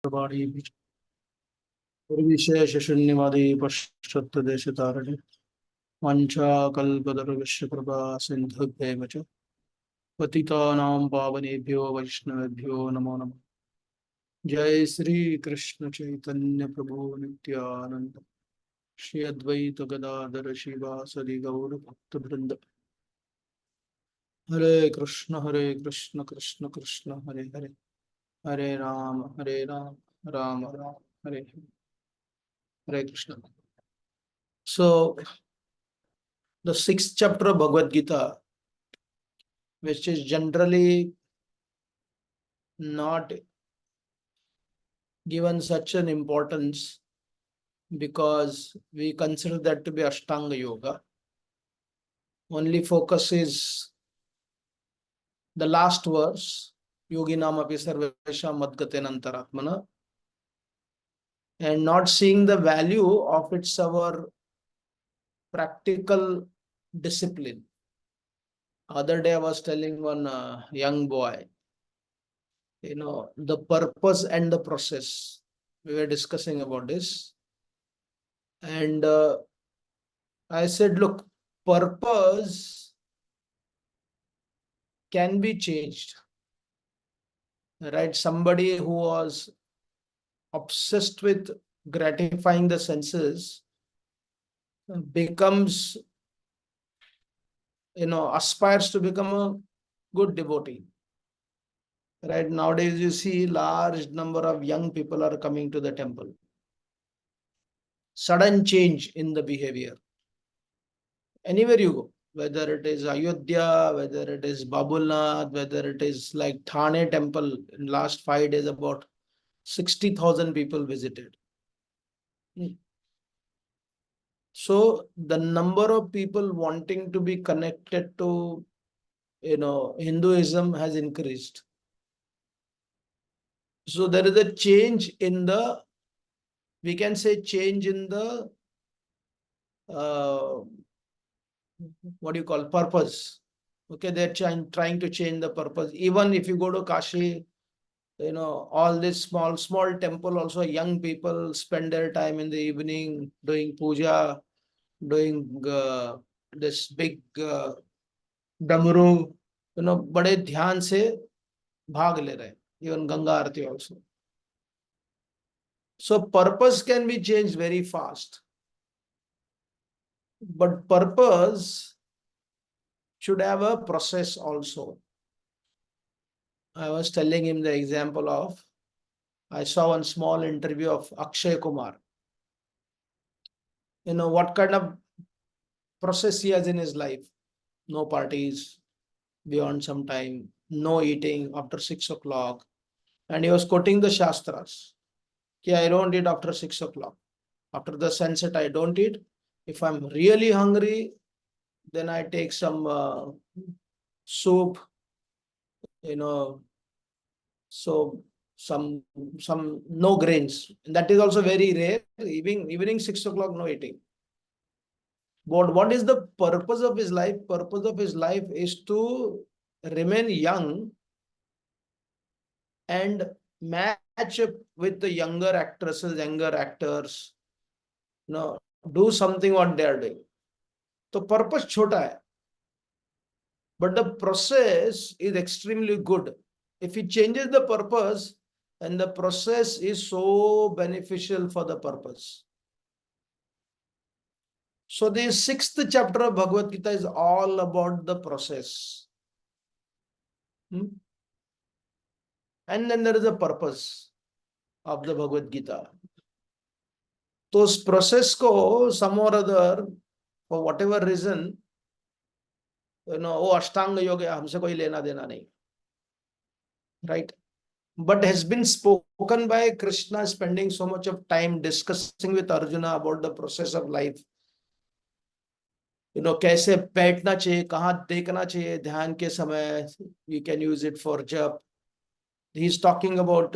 प्रवाणी विशेष शून्यवादी पश्चात देश तारणे वंशाकल्पतरुश्च कृपा सिन्धुभ्येव च पतितानां पावनेभ्यो वैष्णवेभ्यो नमो नमः। जय श्री कृष्ण चैतन्य प्रभु नित्यानंद श्री अद्वैत गदाधर शिवासदि गौर भक्तवृंद। हरे कृष्ण कृष्ण कृष्ण हरे हरे, हरे राम राम राम हरे हरे। हरे Krishna. So the sixth chapter of Bhagavad Gita, which is generally not given such an importance because we consider that to be Ashtanga Yoga. Only focus is the last verse, Yoginam api sarvesham madgaten antaratmana, and not seeing the value of its our practical discipline. Other day I was telling one young boy, the purpose and the process. We were discussing about this. And I said, look, purpose can be changed. Right? Somebody who was obsessed with gratifying the senses becomes, aspires to become a good devotee. Right? Nowadays, you see large number of young people are coming to the temple. Sudden change in the behavior. Anywhere you go, whether it is Ayodhya, whether it is Babulnath, whether it is like Thane temple, in last 5 days about 60,000 people visited. So the number of people wanting to be connected to, Hinduism has increased. So there is a change in the, we can say change in the, what do you call, purpose. Okay, they're trying to change the purpose. Even if you go to Kashi, all this small temple, also young people spend their time in the evening doing puja, doing this big damru, बड़े ध्यान से भाग ले रहे, even Ganga Aarti also. So purpose can be changed very fast, but purpose should have a process also. I was telling him the example of, I saw one small interview of Akshay Kumar. What kind of process he has in his life. No parties beyond some time, no eating after 6 o'clock. And he was quoting the Shastras. I don't eat after 6 o'clock. After the sunset, I don't eat. If I'm really hungry, then I take some soup, so some no grains. And that is also very rare. Evening 6 o'clock, no eating. But what is the purpose of his life? Purpose of his life is to remain young and match up with the younger actresses, younger actors, do something what they are doing. So purpose chota hai, but the process is extremely good. If he changes the purpose, and the process is so beneficial for the purpose. So the sixth chapter of Bhagavad Gita is all about the process. And then there is a purpose of the Bhagavad Gita. So this process ko some or other, for whatever reason, Ashtanga Yoga हमसे कोई लेना देना नहीं. Right? But has been spoken by Krishna, spending so much of time discussing with Arjuna about the process of life. कैसे बैठना चाहिए, कहाँ देखना चाहिए ध्यान के समय. We can use it for jap. He's talking about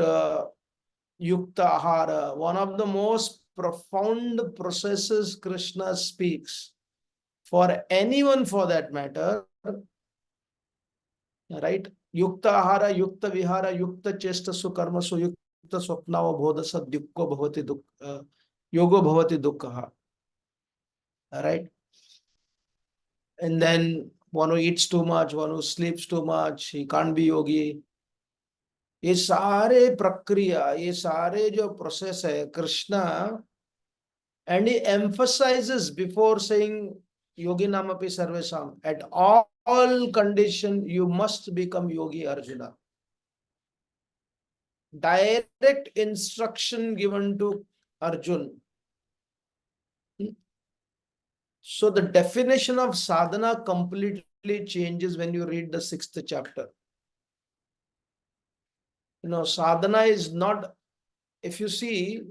Yukta Ahara, one of the most profound processes Krishna speaks for anyone for that matter. Right? Yukta Ahara, Yukta Vihara, Yukta Chesta Sukarma, Suyukta स्वप्नाव बोध सद्युक्को भवति yogo bhavati dukkha, right? And then one who eats too much, one who sleeps too much, he can't be yogi. ये सारे प्रक्रिया, ये सारे जो process है Krishna, and he emphasizes before saying yogi namapi sarvesam, at all condition you must become yogi Arjuna. Direct instruction given to Arjun. So the definition of sadhana completely changes when you read the 6th chapter. Sadhana is not, if you see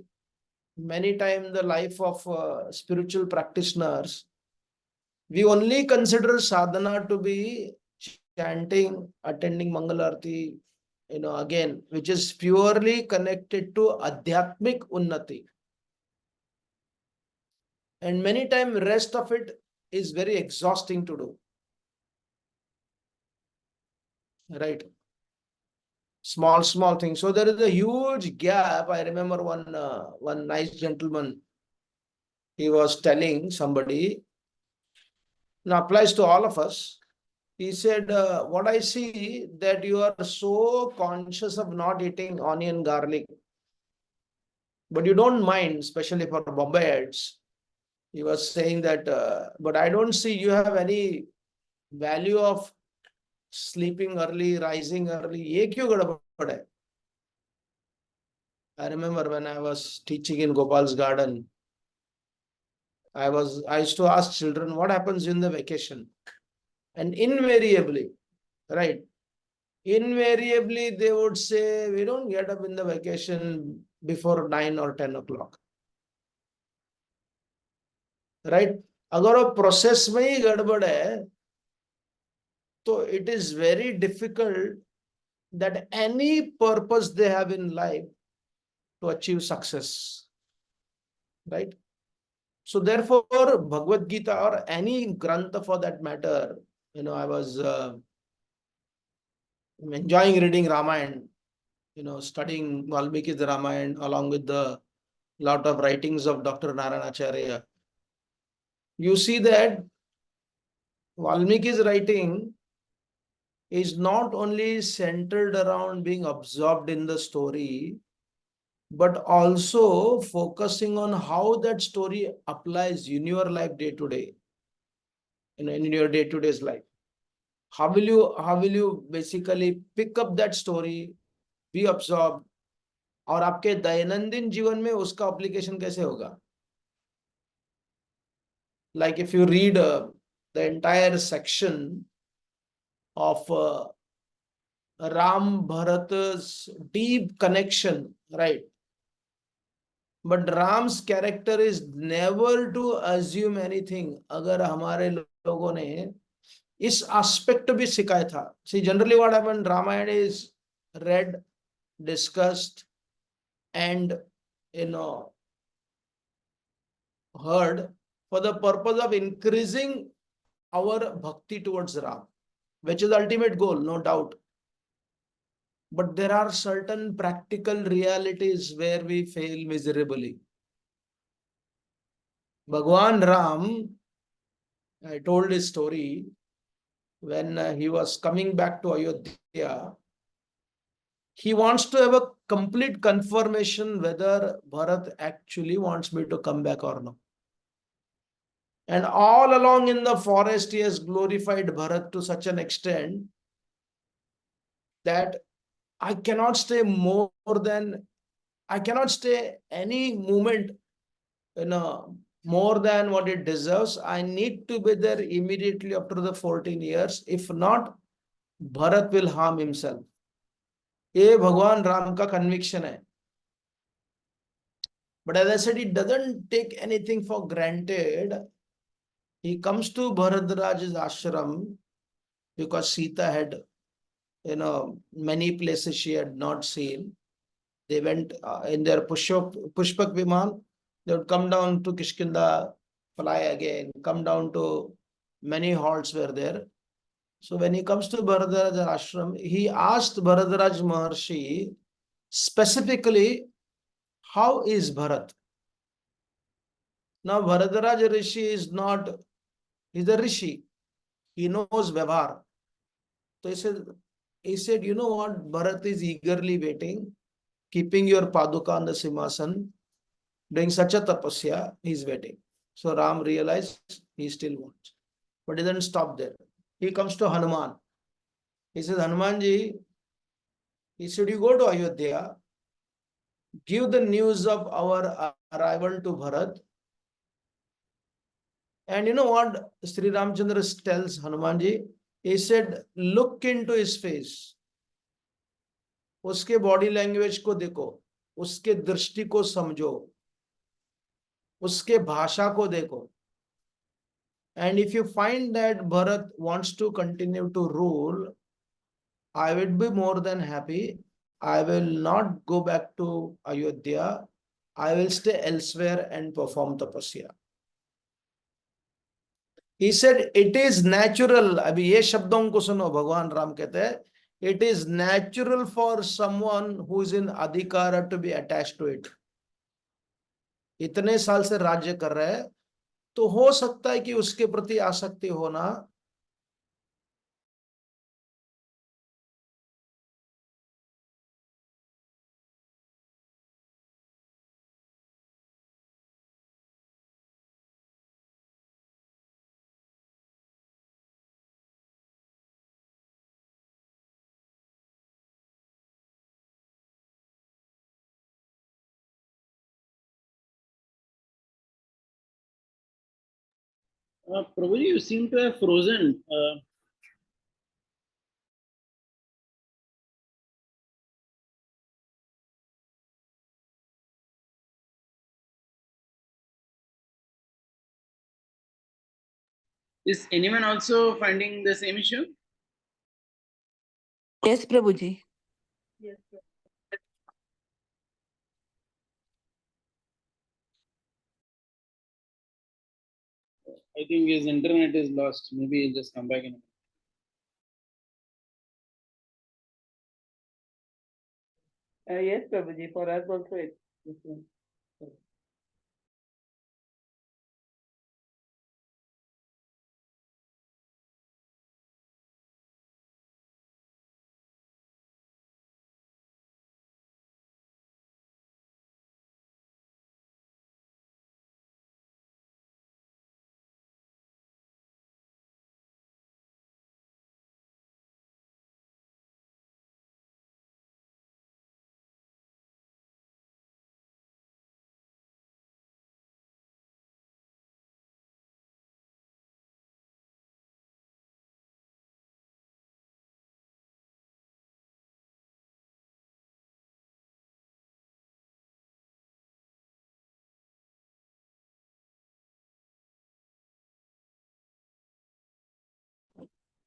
many times the life of spiritual practitioners, we only consider sadhana to be chanting, attending Mangalarti, again, which is purely connected to Adhyatmik Unnati. And many times rest of it is very exhausting to do. Right? Small things. So there is a huge gap. I remember one nice gentleman, he was telling somebody, now applies to all of us. He said, what I see that you are so conscious of not eating onion, garlic, but you don't mind, especially for Bombayites. He was saying that, but I don't see you have any value of sleeping early, rising early. Ye kyun gadbad hai? I remember when I was teaching in Gopal's garden, I used to ask children, what happens in the vacation? And invariably, right? Invariably, they would say, we don't get up in the vacation before 9 or 10 o'clock. Right? अगर वो process में ही गड़बड़ है, तो it is very difficult that any purpose they have in life to achieve success. Right? So therefore, Bhagavad Gita or any Grantha for that matter, I was enjoying reading Ramayana, studying Valmiki's Ramayana along with the lot of writings of Dr. Narayanacharya. You see that Valmiki's writing is not only centered around being absorbed in the story, but also focusing on how that story applies in your life day to day, in your day-to-day life. How will you basically pick up that story, be absorbed, और आपके दैनंदिन जीवन में उसका application कैसे होगा? Like if you read the entire section of Ram Bharat's deep connection, right? But Ram's character is never to assume anything. अगर हमारे लोगों ने इस aspect भी सिखाया था. See, generally what happened, Ramayana is read, discussed, and heard for the purpose of increasing our bhakti towards Ram, which is the ultimate goal, no doubt. But there are certain practical realities where we fail miserably. Bhagwan Ram, I told his story, when he was coming back to Ayodhya, he wants to have a complete confirmation whether Bharat actually wants me to come back or not. And all along in the forest, he has glorified Bharat to such an extent that I cannot stay any moment, more than what it deserves. I need to be there immediately after the 14 years. If not, Bharat will harm himself. ये भगवान राम का conviction है. But as I said, he doesn't take anything for granted. He comes to Bharadraj's ashram because Sita had, many places she had not seen. They went in their Pushpak Viman. They would come down to Kishkinda, fly again, come down to many halts were there. So when he comes to Bharadraj ashram, he asked Bharadraj Maharshi Specifically, how is Bharat? Now, Bharadraja Rishi is not, he's a Rishi. He knows Vyavhar. So he said, you know what? Bharat is eagerly waiting, keeping your Paduka on the Simhasan, doing such a tapasya, he's waiting. So Ram realized he still wants. But he doesn't stop there. He comes to Hanuman. He says, Hanumanji, he said, you go to Ayodhya, give the news of our arrival to Bharat. And you know what Sri Ramchandra tells Hanumanji? He said, look into his face. उसके body language को देखो, उसके दृष्टि को समझो, उसके भाषा को देखो. And if you find that Bharat wants to continue to rule, I would be more than happy. I will not go back to Ayodhya. I will stay elsewhere and perform tapasya. He said, it is natural. अभी ये शब्दों को सुनो, भगवान राम कहते हैं, it is natural for someone who is in adhikara to be attached to it. इतने साल से राज्य कर रहे हैं, तो हो सकता है कि उसके प्रति आसक्ति होना Prabhuji, you seem to have frozen. Is anyone also finding the same issue? Yes, Prabhuji. Yes, sir. I think his internet is lost. Maybe he'll just come back in a minute. Yes, Prabhuji, for us also it's the same.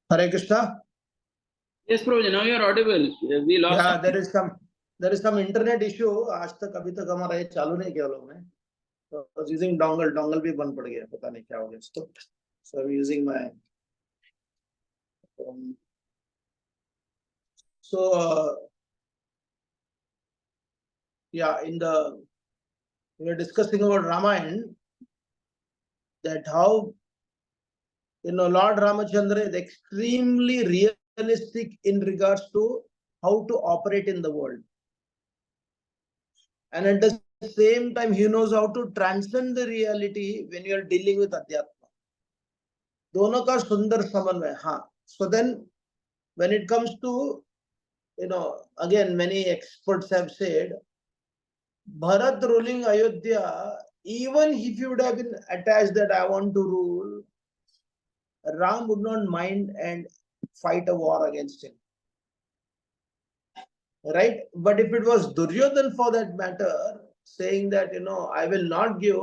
Hare Krishna. Yes, Prabhuji, now you're audible. We lost. Yeah, there is some internet issue. आज तक अभी तक हमारा ये चालू नहीं किया लोग ने. So I was using dongle भी बंद पड़ गया, पता नहीं क्या हो गया इसको. So I'm using my yeah, we were discussing about Ramayana, that how Lord Ramachandra is extremely realistic in regards to how to operate in the world. And at the same time, he knows how to transcend the reality when you are dealing with Adhyatma. दोनों का सुंदर समन्वय. हाँ. So then, when it comes to, again, many experts have said, Bharat ruling Ayodhya, even if he would have been attached that I want to rule, Ram would not mind and fight a war against him. Right? But if it was Duryodhan for that matter, saying that, I will not give,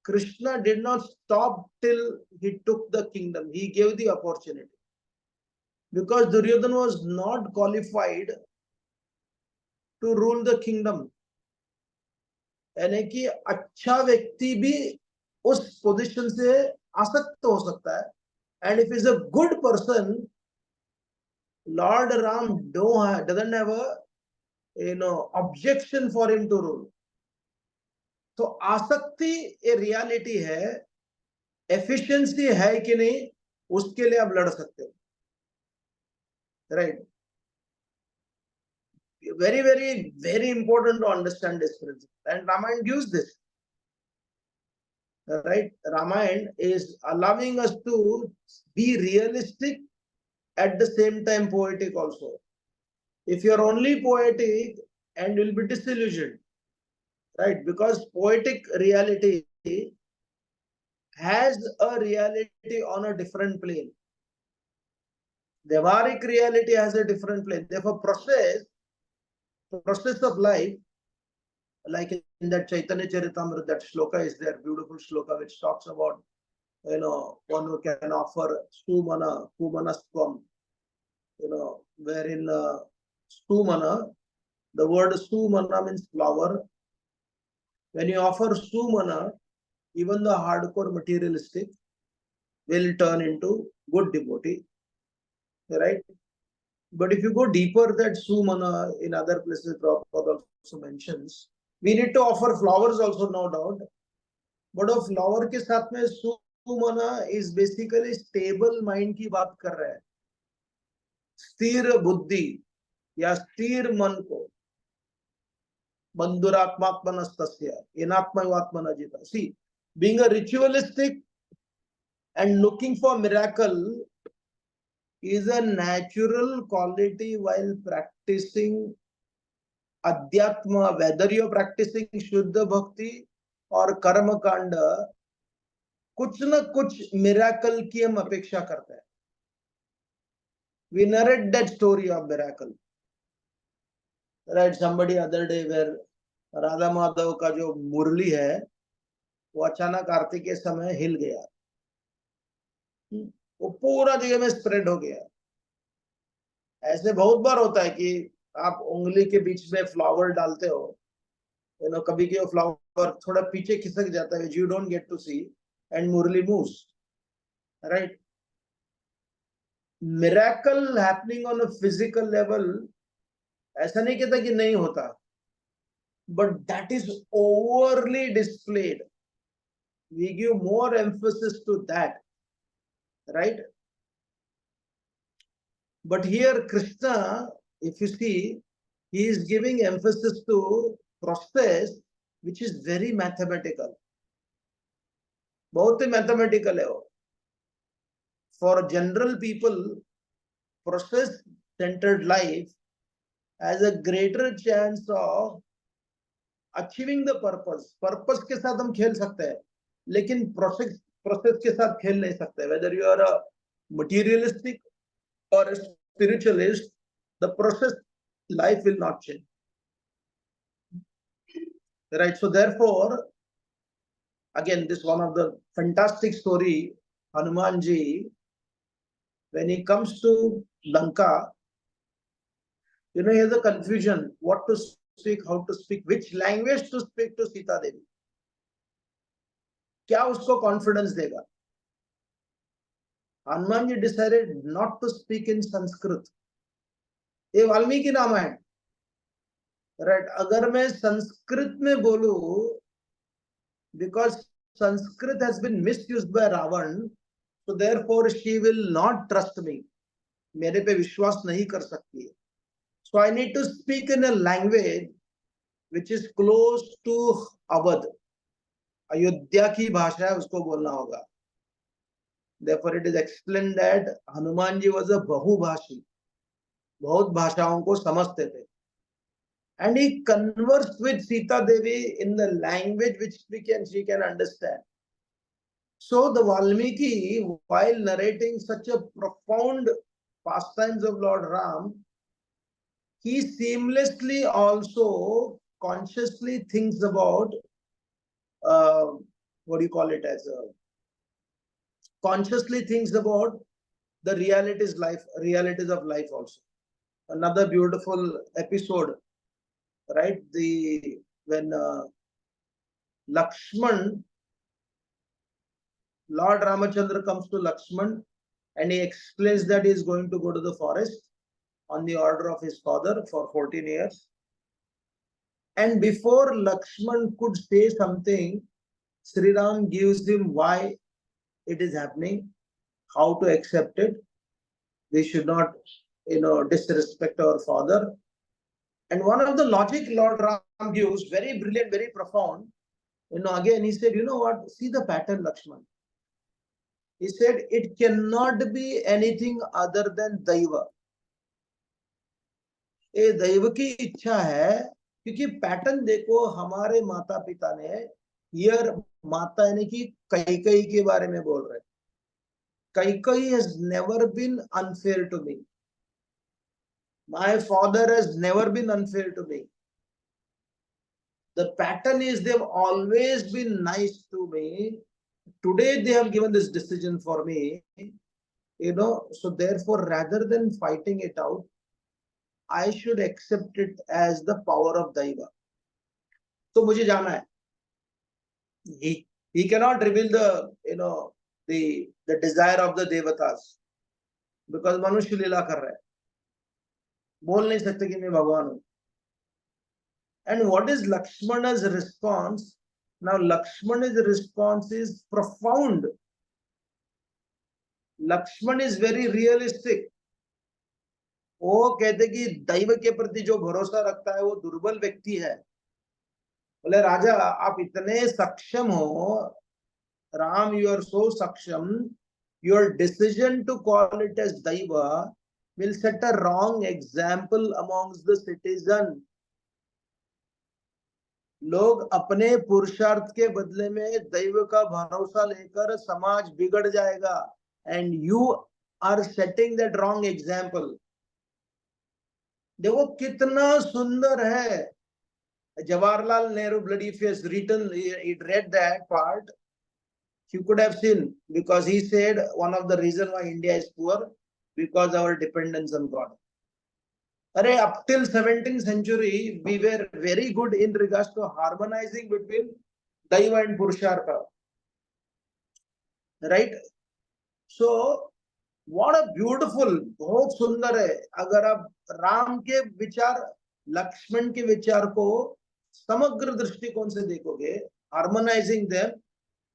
Krishna did not stop till he took the kingdom. He gave the opportunity. Because Duryodhan was not qualified to rule the kingdom. यानी कि अच्छा व्यक्ति भी उस position से आसक्त हो सकता है. And if he's a good person, Lord Ram doesn't have a objection for him to rule. तो आसक्ति ये रियलिटी है, एफिशिएंसी है कि नहीं उसके लिए आप लड़ सकते हो, right? Very, very, very important to understand this principle, and Ramayana gives this. Right? Ramayana is allowing us to be realistic at the same time poetic also. If you're only poetic and you'll be disillusioned, right? Because poetic reality has a reality on a different plane. Devaric reality has a different plane. Therefore, process of life, like in that Chaitanya Charitamrita, that shloka is there, beautiful shloka which talks about, one who can offer sumana, kumanastvam, wherein sumana, the word sumana means flower. When you offer sumana, even the hardcore materialistic will turn into good devotee, right? But if you go deeper, that sumana in other places, Prabhupada also mentions, we need to offer flowers also, no doubt. But a flower के साथ में sumana is basically stable mind की बात कर रहा है, स्थिर बुद्धि या स्थिर मन को, बंधुरात्मात्मनस्तस्य येनात्मैवात्मना जिता. See, being a ritualistic and looking for miracle is a natural quality while practicing Adhyatma, whether you're practicing Shuddha Bhakti or Karma Kanda, कुछ न कुछ miracle की हम अपेक्षा करते हैं. We narrate that story of miracle. Right, somebody other day where Radha Madhav का जो मुरली है वो अचानक आरती के समय हिल गया, वो पूरा जगह में स्प्रेड हो गया. ऐसे बहुत बार होता है कि आप उंगली के बीच में फ्लावर डालते हो, कभी के फ्लावर थोड़ा पीछे खिसक जाता है, you don't get to see, and Murali moves, right? Miracle happening on a physical level, ऐसा नहीं कहता कि नहीं होता, but that is overly displayed. We give more emphasis to that, right? But here Krishna, if you see, he is giving emphasis to process which is very mathematical. बहुत ही mathematical है वो. For general people, process centered life has a greater chance of achieving the purpose. Purpose के साथ हम खेल सकते हैं, लेकिन process के साथ खेल नहीं सकते. Whether you are a materialistic or a spiritualist, the process life will not change. Right? So therefore, again, this one of the fantastic story, Hanumanji, when he comes to Lanka, he has a confusion, what to speak, how to speak, which language to speak to Sita Devi. क्या उसको confidence देगा? Hanumanji decided not to speak in Sanskrit. ये Valmiki Ramayan, right? अगर मैं संस्कृत में बोलूं, because Sanskrit has been misused by Ravan, so therefore she will not trust me. मेरे पे विश्वास नहीं कर सकती है. So I need to speak in a language which is close to Awadh. Ayodhya की भाषा है, उसको बोलना होगा. Therefore it is explained that Hanumanji was a बहुभाषी, बहुत भाषाओं को समझते थे. And he conversed with Sita Devi in the language which she can understand. So the Valmiki, while narrating such a profound pastimes of Lord Ram, he seamlessly also consciously thinks about consciously thinks about the realities of life also. Another beautiful episode, right? When Lakshman, Lord Ramachandra comes to Lakshman and he explains that he is going to go to the forest on the order of his father for 14 years. And before Lakshman could say something, Sri Ram gives him why it is happening, how to accept it. We should not, disrespect our father. And one of the logic Lord Ram gives, very brilliant, very profound. Again he said, you know what? See the pattern, Lakshman. He said, it cannot be anything other than Daiva. ये दैव की इच्छा है, क्योंकि pattern देखो हमारे माता पिता ने हियर माता यानी कि कैकेयी के बारे में बोल रहे. Kaikeyi has never been unfair to me. My father has never been unfair to me. The pattern is they've always been nice to me. Today they have given this decision for me, so therefore rather than fighting it out, I should accept it as the power of Daiva. So मुझे जाना है. He cannot reveal the desire of the devatas because मनुष्य लीला कर रहा है. बोल नहीं सकते कि मैं भगवान हूं. And what is Lakshmana's response? Now Lakshmana's response is profound. Lakshman is very realistic. वो कहते कि दैव के प्रति जो भरोसा रखता है वो दुर्बल व्यक्ति है. बोले राजा आप इतने सक्षम हो, Ram, you are so saksham, your decision to call it as Daiva will set a wrong example amongst the citizens. लोग अपने पुरुषार्थ के बदले में दैव का भरोसा लेकर समाज बिगड़ जाएगा. And you are setting that wrong example. देखो कितना सुंदर है. Jawaharlal Nehru bloody face written, he read that part. You could have seen, because he said one of the reasons why India is poor, because our dependence on God. Arey, up till 17th century, we were very good in regards to harmonizing between Daiva and Purushartha. Right? So, what a beautiful, बहुत सुंदर है. अगर आप राम के विचार, लक्ष्मण के विचार को समग्र दृष्टिकोण से देखोगे, harmonizing them,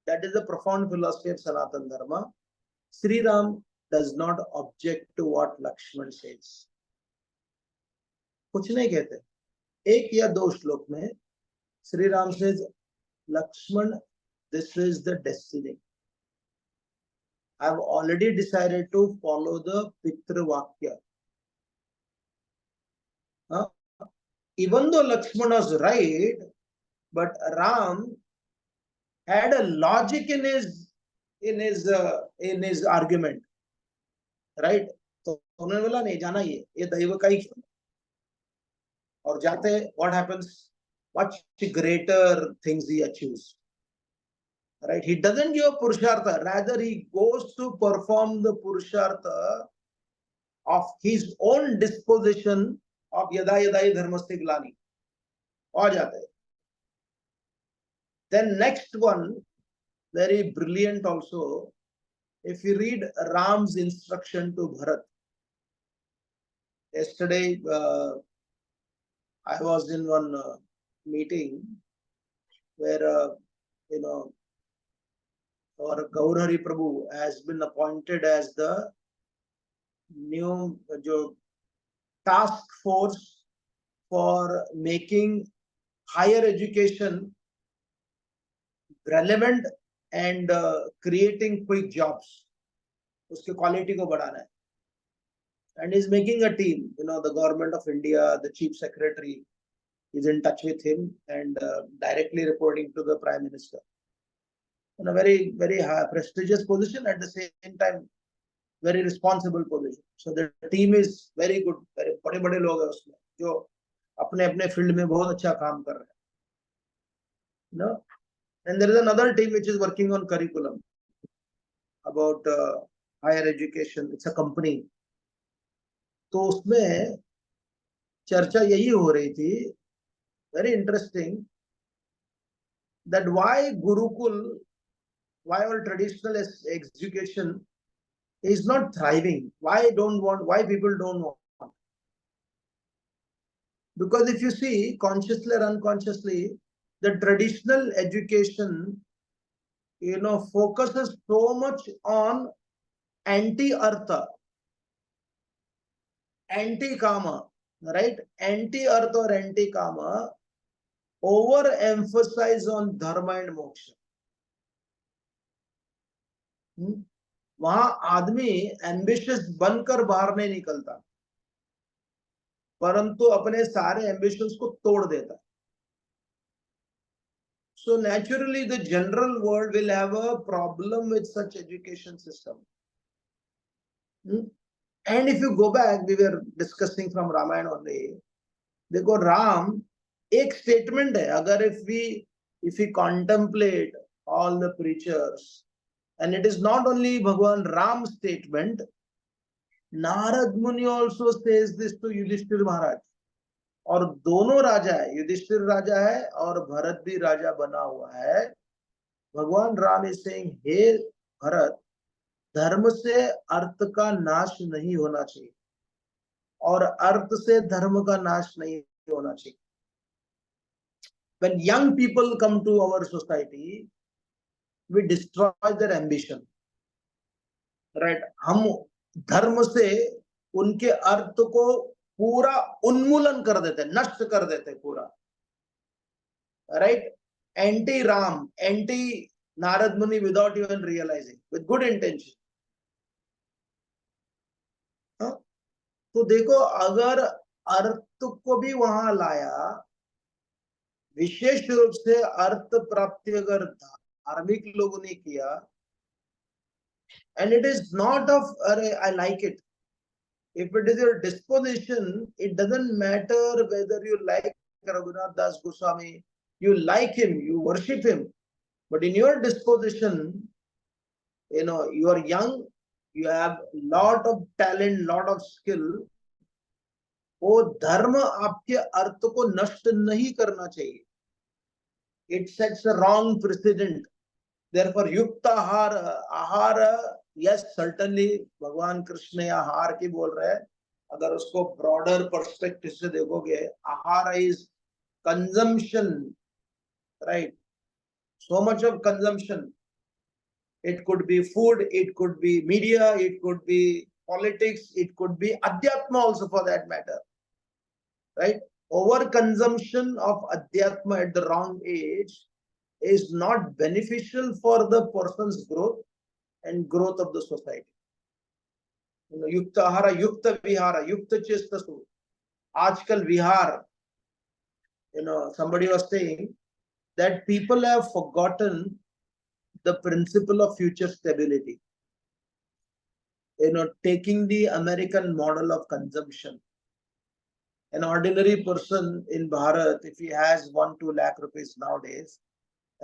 that is the profound philosophy of Sanatana Dharma. Sri Ram does not object to what Lakshman says. कुछ नहीं कहते. एक या दो श्लोक में Sri Ram says, Lakshman, this is the destiny. I have already decided to follow the Pitra Vakya. Even though Lakshman was right, but Ram had a logic in his argument, right? तो उन्होंने बोला नहीं जाना ये दैव का ही. और जाते what happens? Much greater things he achieves. Right? He doesn't give a purushartha, rather he goes to perform the purushartha of his own disposition of yada yadai dharmasya glani. और जाते हैं. Then next one, very brilliant also, if you read Ram's instruction to Bharat. Yesterday, I was in one meeting where, our Gaurhari Prabhu has been appointed as the new task force for making higher education relevant and creating quick jobs. उसके quality को बढ़ाना है. And he's making a team. The government of India, the chief secretary is in touch with him and directly reporting to the prime minister. In a very, very high, prestigious position, at the same time, very responsible position. So the team is very good. very बड़े-बड़े लोग हैं उसमें जो अपने field में बहुत अच्छा काम कर रहे हैं. And there is another team which is working on curriculum about higher education. It's a company. तो उसमें चर्चा यही हो रही थी, very interesting, that why Gurukul, why our traditional education is not thriving. Why people don't want? Because if you see, consciously or unconsciously, the traditional education, focuses so much on anti-artha, anti-kama, right? Anti-artha or anti-kama, overemphasize on dharma and moksha. वहां आदमी ambitious बनकर बाहर नहीं निकलता, परंतु अपने सारे ambitions को तोड़ देता है. So naturally the general world will have a problem with such education system. And if you go back, we were discussing from Ramayana only. देखो राम एक स्टेटमेंट है. अगर if we contemplate all the preachers, and it is not only Bhagwan Ram's statement, Narad Muni also says this to Yudhishthir Maharaj. और दोनों राजा है, युधिष्ठिर राजा है और भरत भी राजा बना हुआ है. भगवान राम इज सेइंग, हे भरत, धर्म से अर्थ का नाश नहीं होना चाहिए और अर्थ से धर्म का नाश नहीं होना चाहिए. When young people come to our society, we destroy their ambition, right? हम धर्म से उनके अर्थ को पूरा उन्मूलन कर देते, नष्ट कर देते पूरा, right? Anti Ram, anti Narad Muni, without even realizing, with good intention. तो देखो, अगर अर्थ को भी वहां लाया, विशेष रूप से अर्थ प्राप्ति अगर धार्मिक लोगों ने किया, and it is not of I like it. If it is your disposition, it doesn't matter whether you like Raghunath Das Goswami, you like him, you worship him, but in your disposition, you are young, you have lot of talent, lot of skill. वो धर्म आपके अर्थ को नष्ट नहीं करना चाहिए. It sets a wrong precedent. Therefore, yukta ahara, yes, certainly भगवान कृष्ण आहार की बोल रहे हैं. अगर उसको broader perspective से देखोगे, ahara is consumption, right? So much of consumption. It could be food, it could be media, it could be politics, it could be adhyatma also for that matter, right? Overconsumption of adhyatma at the wrong age is not beneficial for the person's growth and growth of the society. Yukta ahara, yukta vihara, yukta chestasu. Aajkal vihar, somebody was saying that people have forgotten the principle of future stability. Taking the American model of consumption. An ordinary person in Bharat, if he has 1-2 lakh rupees nowadays,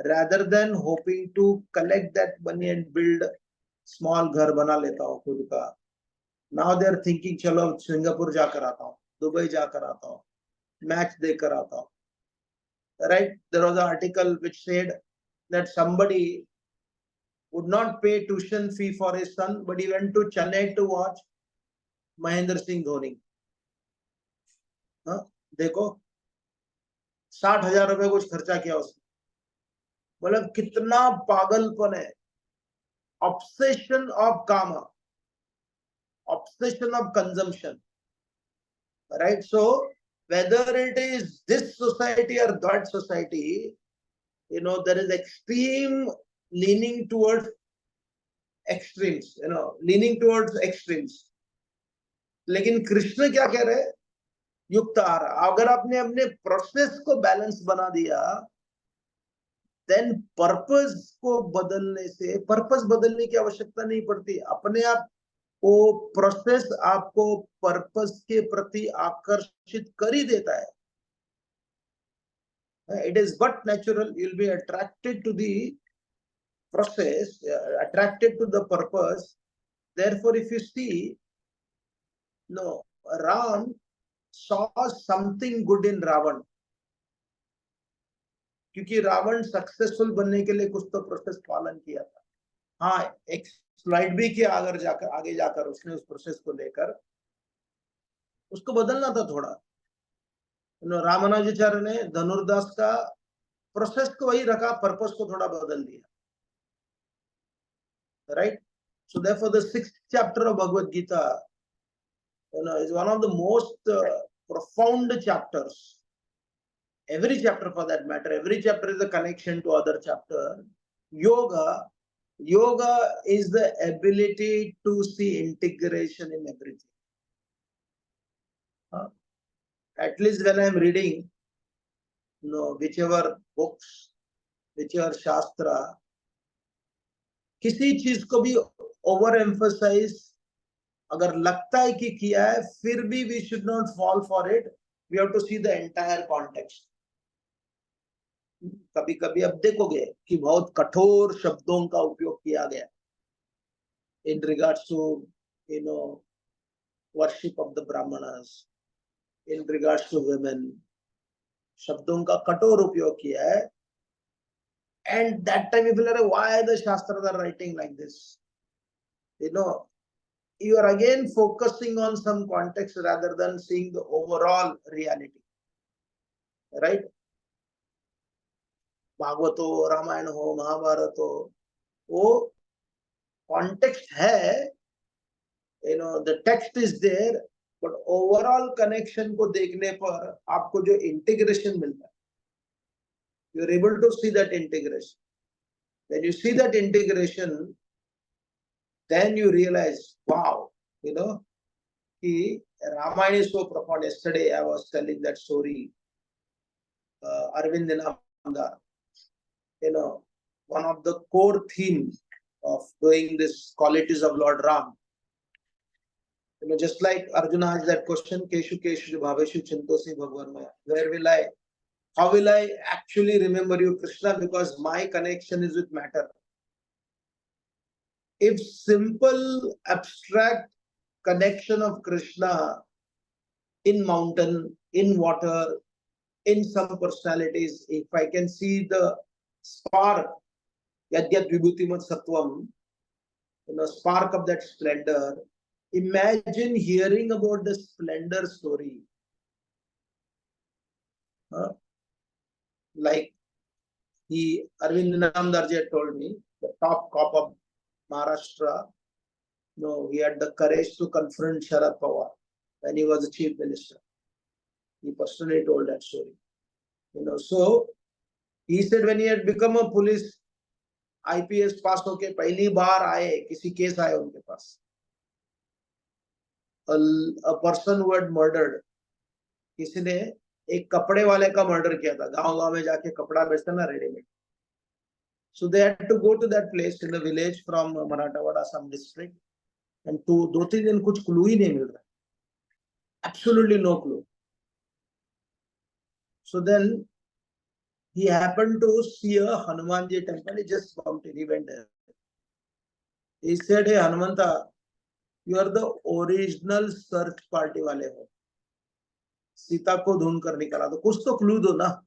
rather than hoping to collect that money and build small घर बना लेता हूँ खुद का, now they are thinking, चलो Singapore जाकर आता हूँ, दुबई जाकर आता हूँ, मैच देखकर आता हूँ, right? There was an article which said that somebody would not pay tuition fee for his son, but he went to Chennai to watch Mahendra Singh Dhoni. देखो 60,000 रुपए कुछ खर्चा किया उसने. मतलब कितना पागलपन है. Obsession of karma, obsession of consumption, right? So whether it is this society or that society, there is extreme leaning towards extremes, leaning towards extremes. लेकिन कृष्ण क्या कह रहे हैं? युक्त आहार. अगर आपने अपने प्रोसेस को बैलेंस बना दिया, देन पर्पस को बदलने से, पर्पस बदलने की आवश्यकता नहीं पड़ती. अपने आप वो प्रोसेस आपको पर्पस के प्रति आकर्षित कर ही देता है. It is but natural. You'll be attracted to the process, attracted to the purpose. Therefore, if you see, Ram saw something good in Ravan. क्योंकि रावण सक्सेसफुल बनने के लिए कुछ तो प्रोसेस पालन किया था. हाँ, एक्सप्लॉइट भी किया. आगे जाकर उसने उस प्रोसेस को लेकर उसको बदलना था थोड़ा. रामानुजाचार्य ने धनुर्दास का प्रोसेस को वही रखा, पर्पस को थोड़ा बदल दिया, right? So therefore the 6th chapter of Bhagavad Gita, is one of the most profound chapters. Every chapter for that matter, every chapter is a connection to other chapter. Yoga is the ability to see integration in everything. At least when I am reading, whichever books, whichever shastra, किसी चीज को भी over emphasise अगर लगता है कि किया है, फिर भी we should not fall for it, we have to see the entire context. कभी कभी अब देखोगे कि बहुत कठोर शब्दों का उपयोग किया गया in regards to worship of the Brahmans, in regards to women, शब्दों का कठोर उपयोग किया है. And that time you feel like, why the Shastras are writing like this? You are again focusing on some context rather than seeing the overall reality. Right? भागवतो, Ramayan हो, महाभारत हो, वो context है, the text is there, but overall connection को देखने पर आपको जो integration मिलता है, you are able to see that integration. When you see that integration, then you realize, wow, कि Ramayana is so profound. Yesterday I was telling that story, Arvind Inamdar, one of the core themes of doing this qualities of Lord Ram, just like Arjuna has that question, Keshu Keshu Bhaveshu Chintosi Bhagwan Maya, where will I, how will I actually remember you, Krishna, because my connection is with matter. If simple abstract connection of Krishna in mountain, in water, in some personalities, if I can see the spark, Yadyat Vibhutimat Sattvam, spark of that splendor, imagine hearing about the splendor story. Like Arvind Inamdarji told me, the top cop of Maharashtra, he had the courage to confront Sharad Pawar when he was the chief minister. He personally told that story. So he said when he had become a police IPS pass होके पहली बार आए, किसी case आए उनके पास, a person who had murdered, किसी ने एक कपड़े वाले का मर्डर किया था, गांव-गांव में जाके कपड़ा बेचता ना readymade. So they had to go to that place in a village from Marathwada, some district, and to 2-3 दिन कुछ क्लू ही नहीं मिल रहा, absolutely no clue. So then he happened to see a Hanumanji temple. He just bumped it, he went there. He said, hey Hanumanta, you are the original search party वाले हो, सीता को ढूंढ कर निकाला, तो कुछ तो क्लू दो ना.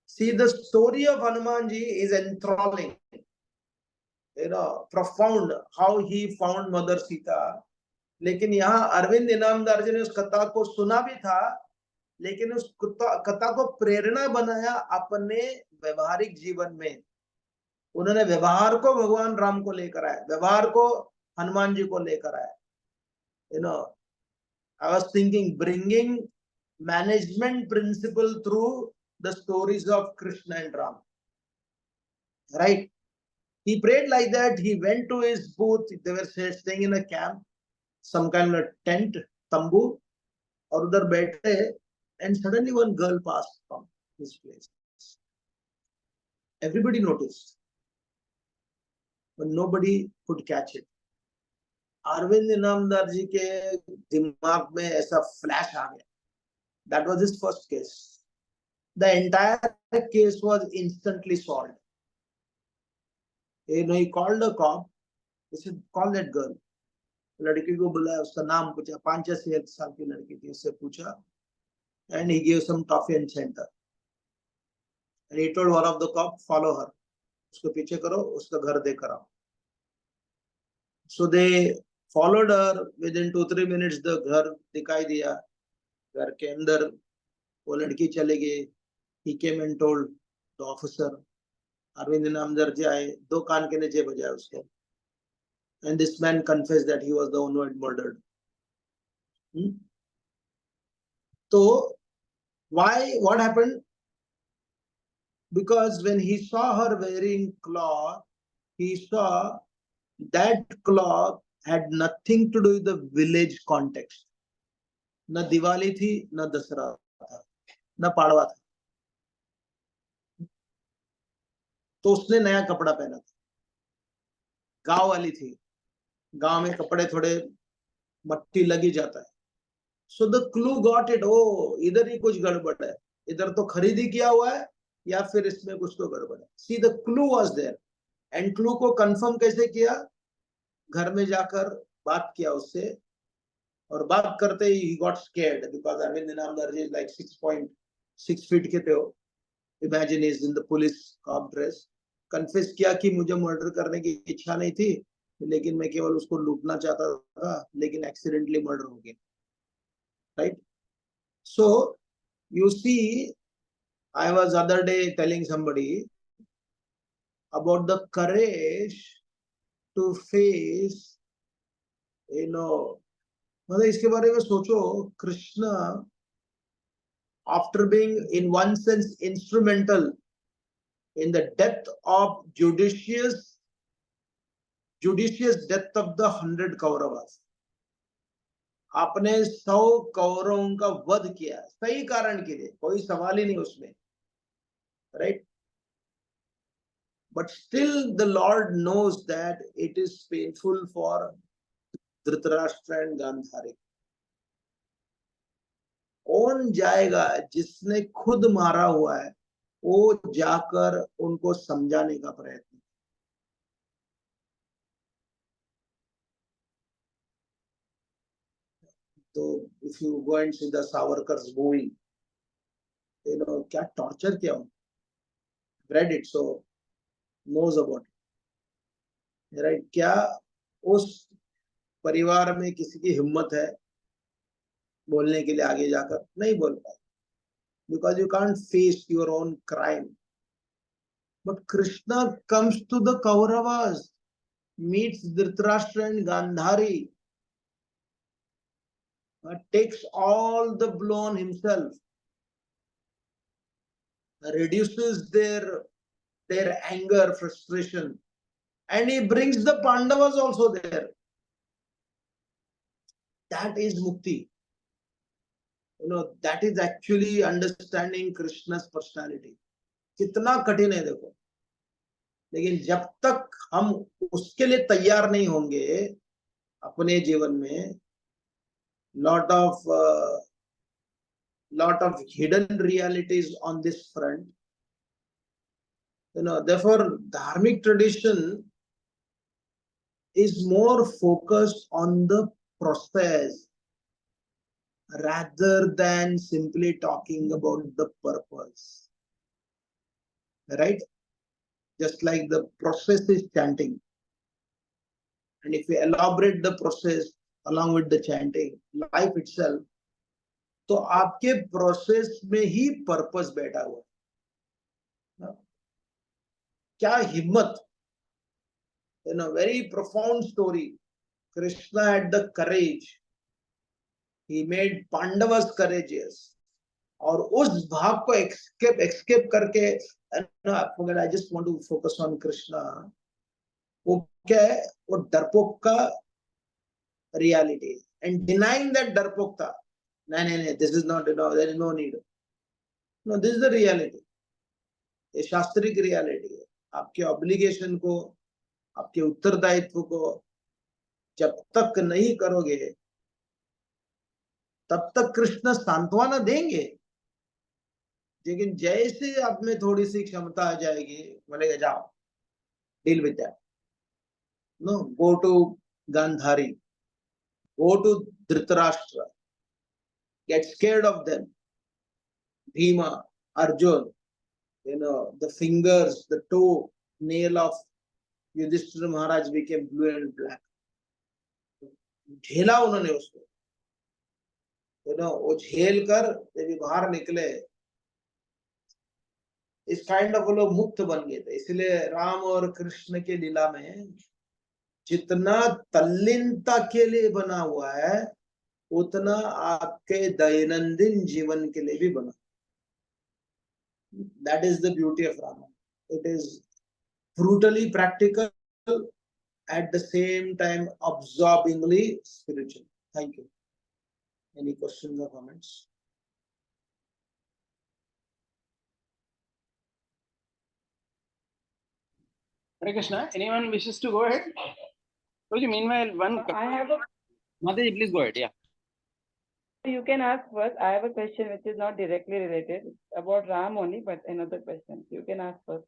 See, the story of Hanumanji is enthralling, profound, how he found Mother Sita. लेकिन यहाँ अरविंद इनामदार जी ने उस कथा को सुना भी था, लेकिन उस कथा को प्रेरणा बनाया अपने व्यवहारिक जीवन में. उन्होंने व्यवहार को भगवान राम को लेकर आए, व्यवहार को हनुमान जी को लेकर आए. I was thinking bringing management principle through the stories of Krishna and Ram. Right? He prayed like that. He went to his booth. They were staying in a camp, some kind of tent, tambu, और उधर बैठे, and suddenly one girl passed from his place. Everybody noticed, but nobody could catch it. Arvind Inamdar जी के दिमाग में ऐसा flash आ गया. That was his first case. The entire case was instantly solved. He called a cop. He said, call that girl. लड़की को बुलाया, उसका नाम पूछा, 5 या 6 साल की लड़की थी, उससे पूछा, and he gave some toffee and sent her. And he told one of the cop, follow her. उसको पीछे करो, उसका घर देकर आओ. So they followed her. Within 2-3 minutes, the घर दिखाई दिया. घर के अंदर वो लड़की चले गई. He came and told the officer. Arvind Inamdar जी आए, 2 कान के नीचे बजाए उसको. And this man confessed that he was the one who had murdered. So why? What happened? Because when he saw her wearing cloth, he saw that cloth had nothing to do with the village context. न दिवाली थी, न दसरा था, न पाड़वा था. तो उसने नया कपड़ा पहना था. गांव वाली थी. गांव में कपड़े थोड़े मट्टी लगी जाता है. So the clue got it. Oh, इधर ही कुछ गड़बड़ है. इधर तो खरीदी किया हुआ है या फिर इसमें कुछ तो गड़बड़ है. See, the clue was there. And clue को confirm कैसे किया? घर में जाकर बात किया उससे. और बात करते ही he got scared because Arvind Inamdar is like 6.6 feet के थे वो. Imagine he's in the police cop dress. Confess किया कि मुझे मर्डर करने की इच्छा नहीं थी, लेकिन मैं केवल उसको लूटना चाहता था, लेकिन एक्सीडेंटली मर्डर हो गया. Right? So you see, I was other day telling somebody about the courage to face, मतलब इसके बारे में सोचो. Krishna, after being in one sense instrumental in the death of judicious death of the 100 Kauravas, आपने 100 कौरवों का वध किया सही कारण के लिए, कोई सवाल ही नहीं उसमें. Right? But still the Lord knows that it is painful for Dhritarashtra and Gandhari. कौन जाएगा जिसने खुद मारा हुआ है, वो जाकर उनको समझाने का प्रयत्न. तो if you go and see the Savarkar's movie, क्या torture किया उन्होंने. Read it, so knows about it. Right? क्या उस परिवार में किसी की हिम्मत है बोलने के लिए आगे जाकर? नहीं बोल पाए. Because you can't face your own crime. But Krishna comes to the Kauravas, meets Dhritarashtra and Gandhari, takes all the blow on himself, reduces their anger, frustration, and he brings the Pandavas also there. That is mukti. That is actually understanding Krishna's personality. कितना कठिन है देखो. लेकिन जब तक हम उसके लिए तैयार नहीं होंगे अपने जीवन में, lot of hidden realities on this front. Therefore dharmic tradition is more focused on the process rather than simply talking about the purpose. Right? Just like the process is chanting, and if we elaborate the process along with the chanting, life itself, तो आपके process में ही purpose बैठा हुआ है. क्या हिम्मत. Very profound story. Krishna had the courage. He made Pandavas courageous. और उस भाग को escape करके, I just want to focus on Krishna. वो क्या है? वो डरपोक का reality. And denying that डरपोकता. नहीं, this is not, there is no need. No, this is the reality. ये शास्त्रिक reality है. आपके obligation को, आपके उत्तरदायित्व को जब तक नहीं करोगे, तब तक कृष्ण सांत्वना देंगे. लेकिन जैसे आप में थोड़ी सी क्षमता आ जाएगी, बोलेगा जाओ, deal with that. No, go to Gandhari, go to Dhritarashtra, get scared of them. Bhima, Arjun, the fingers, the toe nail of Yudhishthira Maharaj became blue and black. झेला उन्होंने उसको. वो झेल कर जब ये बाहर निकले, इस काइंड ऑफ वो लोग मुक्त बन गए थे। इसलिए राम और कृष्ण के लीला में जितना तल्लीनता के लिए बना हुआ है, उतना आपके दैनंदिन जीवन के लिए भी बना। That is the beauty of Rama. It is brutally practical, at the same time absorbingly spiritual. Thank you. Any questions or comments? Hare Krishna. Anyone wishes to go ahead? Prabhuji, meanwhile, one. I have a, Mataji, please go ahead. Yeah. you can ask first. I have a question which is not directly related about Ram only, but another question. You can ask first.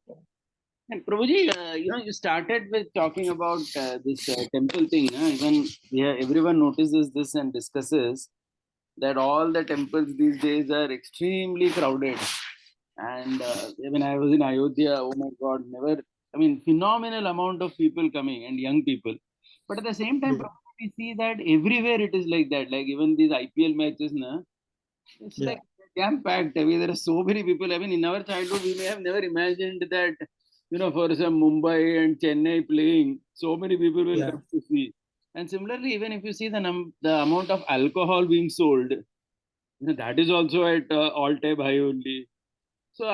And Prabhuji, you started with talking about this temple thing. Even everyone notices this and discusses that all the temples these days are extremely crowded. And when I was in Ayodhya, oh my God, phenomenal amount of people coming and young people. But at the same time, Yeah. we see that everywhere it is like that. Like even these IPL matches, it's Yeah. like jam packed. There are so many people. In our childhood, we may have never imagined that, for some Mumbai and Chennai playing, so many people will Yeah. come to see. And similarly, even if you see the amount of alcohol being sold, that is also at all-time high only. So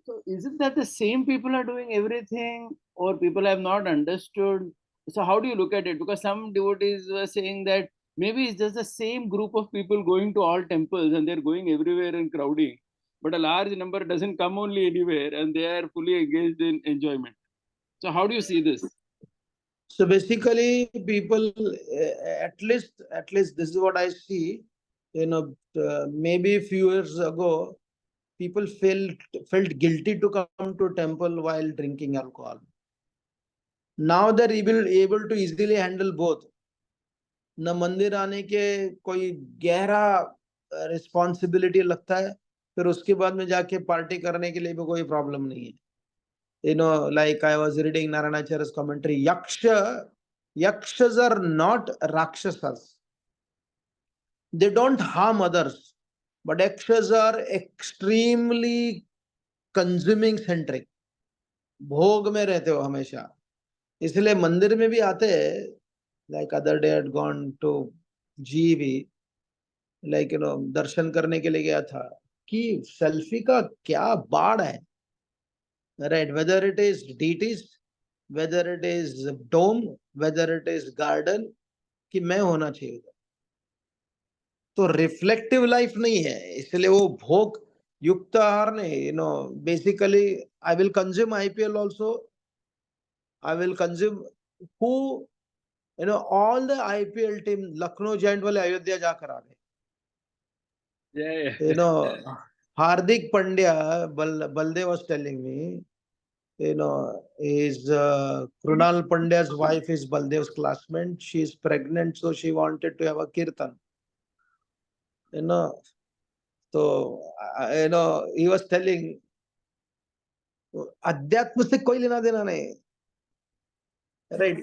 so is it that the same people are doing everything, or people have not understood? So how do you look at it? Because some devotees were saying that maybe it's just the same group of people going to all temples and they're going everywhere and crowding, but a large number doesn't come only anywhere and they are fully engaged in enjoyment. So how do you see this? So basically, people, at least this is what I see. Maybe a few years ago, people felt guilty to come to temple while drinking alcohol. Now they're able to easily handle both. न मंदिर आने के कोई गहरा responsibility लगता है, फिर उसके बाद में जाके पार्टी करने के लिए भी कोई प्रॉब्लम नहीं है। Like I was reading Naranacharya's commentary, yakshas are not rakshasas. They don't harm others, but yakshas are extremely consuming centric. भोग में रहते हो हमेशा, इसलिए मंदिर में भी आते हैं. Like other day I had gone to GEV, like दर्शन करने के लिए गया था, कि सेल्फी का क्या बाढ़ है, right? Whether it is deities, whether it is dome, whether it is garden, कि मैं होना चाहिए. तो रिफ्लेक्टिव लाइफ नहीं है, इसलिए वो भोग युक्त आहार नहीं. Basically I will consume IPL also. I will consume who all the IPL team. Lucknow giant वाले अयोध्या जाकर आ गए. Yeah. Hardik Pandya, Baldev was telling me, is Krunal Pandya's wife is Baldev's classmate. She is pregnant, so she wanted to have a kirtan. So he was telling, अध्यात्म से कोई लेना देना नहीं. Right?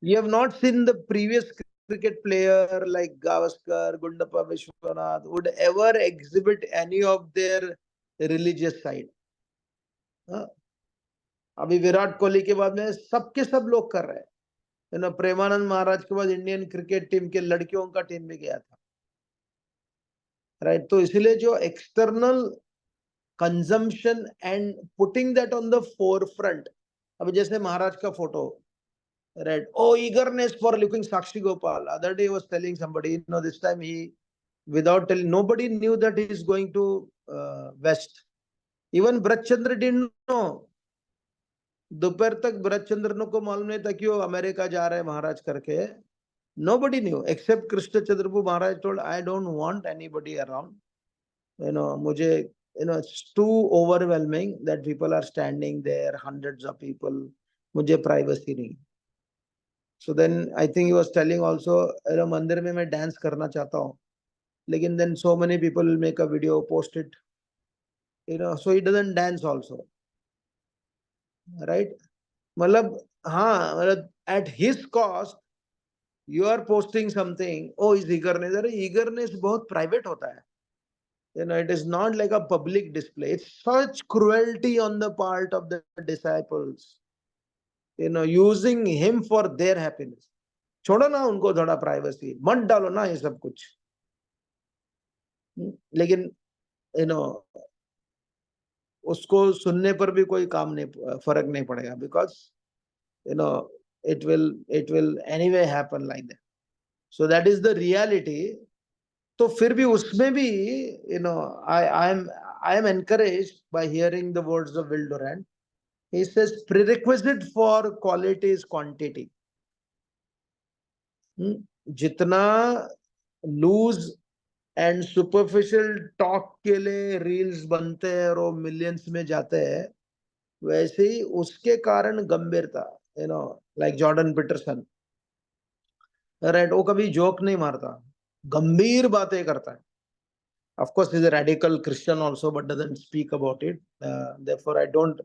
You have not seen the previous cricket player like Gavaskar, Gundappa Vishwanath would ever exhibit any of their religious side. अभी विराट कोहली के बाद में सबके सब लोग कर रहे हैं. प्रेमानंद महाराज के बाद इंडियन क्रिकेट टीम के लड़कियों का टीम भी गया था. राइट? तो इसलिए जो external consumption and putting that on the forefront. अब जैसे महाराज का photo, right? Oh, eagerness for looking Sakshi Gopal. Other day I was telling somebody, this time he, without telling, nobody knew that he is going to West. Even Bharat Chandra didn't know. दोपहर तक भरत चंद्र को मालूम नहीं था कि वो America जा रहे हैं महाराज करके. Nobody knew except Krishna Chandrapur Maharaj told, I don't want anybody around. मुझे, it's too overwhelming that people are standing there, hundreds of people. मुझे privacy नहीं. So then I think he was telling also, मंदिर में मैं dance करना चाहता हूँ, लेकिन then so many people will make a video, post it, so he doesn't dance also, right? मतलब हाँ, मतलब at his cost, You are posting something, oh, is eagerness. अरे eagerness बहुत private होता है. It is not like a public display. It's such cruelty on the part of the disciples. Using him for their happiness. छोड़ो ना उनको थोड़ा privacy, मत डालो ना ये सब कुछ. लेकिन उसको सुनने पर भी कोई फर्क नहीं पड़ेगा, because it will anyway happen like that. So that is the reality. तो फिर भी उसमें भी I am encouraged by hearing the words of Will Durant. He says prerequisite for quality is quantity. जितना लूज एंड सुपरफिशियल टॉक के लिए reels बनते हैं और वो मिलियंस में जाते हैं, वैसे ही उसके कारण गंभीरता, लाइक जॉर्डन पीटरसन, राइट, वो कभी जोक नहीं मारता, गंभीर बातें करता है. Of course, he's a radical Christian also, but doesn't speak about it. Therefore, I don't,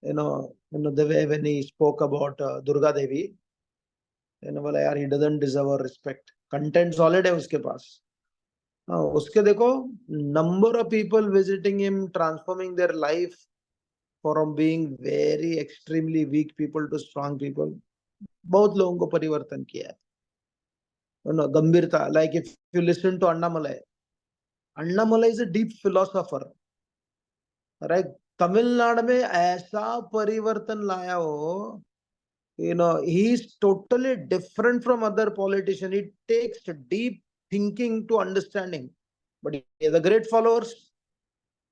the way when he spoke about Durga Devi, बोला यार, he doesn't deserve our respect. Content solid है उसके पास. उसके देखो, number of people visiting him, transforming their life from being very extremely weak people to strong people. बहुत लोगों को परिवर्तन किया है. गंभीरता, like if you listen to Annamalai is a deep philosopher, right? Tamil Nadu में ऐसा परिवर्तन लाया हो, he is totally different from other politicians. It takes deep thinking to understanding, but he has a great followers.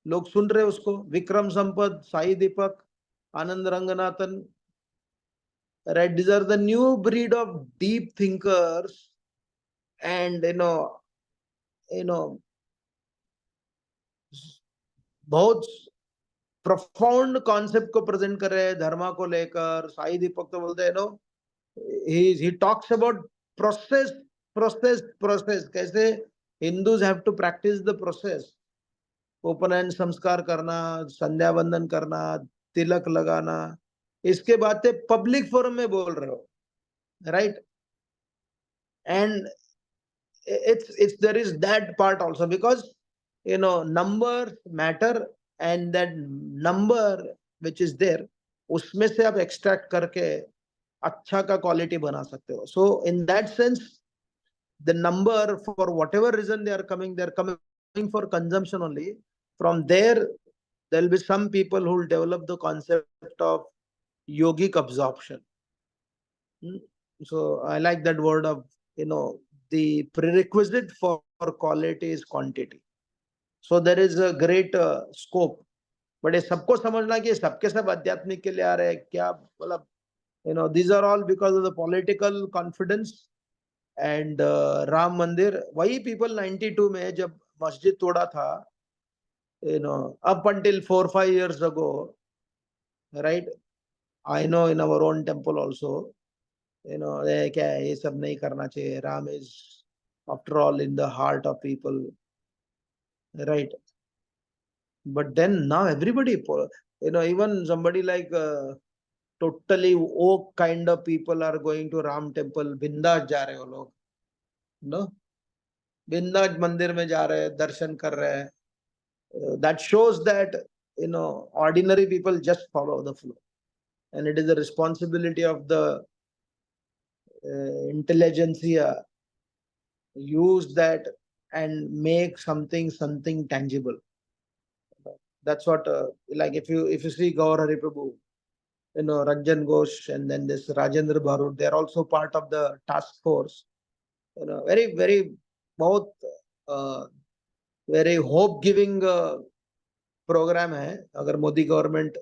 लोग सुन रहे उसको. विक्रम संपत, साई दीपक, आनंद Ranganathan, right? These are the new breed of deep thinkers, and बहुत profound concept को present कर रहे हैं धर्मा को लेकर. साई दीपक तो बोलते हैं he talks about process. कैसे Hindus have to practice the process. उपनयन संस्कार करना, संध्या वंदन करना, तिलक लगाना, इसके बाद से पब्लिक फोरम में बोल रहे हो, right? And it's there is that part also, because numbers matter, and that number which is there, उसमें से आप extract करके अच्छा का quality बना सकते हो. So in that sense, the number, for whatever reason they're coming for consumption only. From there will be some people who will develop the concept of yogic absorption. So I like that word of, the prerequisite for quality is quantity. So there is a great scope. But ये सबको समझना कि सबके सब आध्यात्मिक के लिए आ रहे हैं क्या, मतलब, these are all because of the political confidence. And Ram Mandir, why people 92 में जब मस्जिद तोड़ा था, up until 4-5 years ago, right? I know in our own temple also, क्या है, ये सब नहीं करना चाहिए. Ram is after all in the heart of people, right? But then now everybody, even somebody like totally oak kind of people are going to Ram temple. बिंदास जा रहे हो लोग, बिंदास मंदिर में जा रहे हैं, दर्शन कर रहे हैं. That shows that ordinary people just follow the flow, and it is the responsibility of the intelligentsia, use that and make something tangible. That's what like if you see Gaur Hari Prabhu, Ranjan Ghosh, and then this Rajendra Bharut, they are also part of the task force. Very both very hope giving program है. अगर Modi government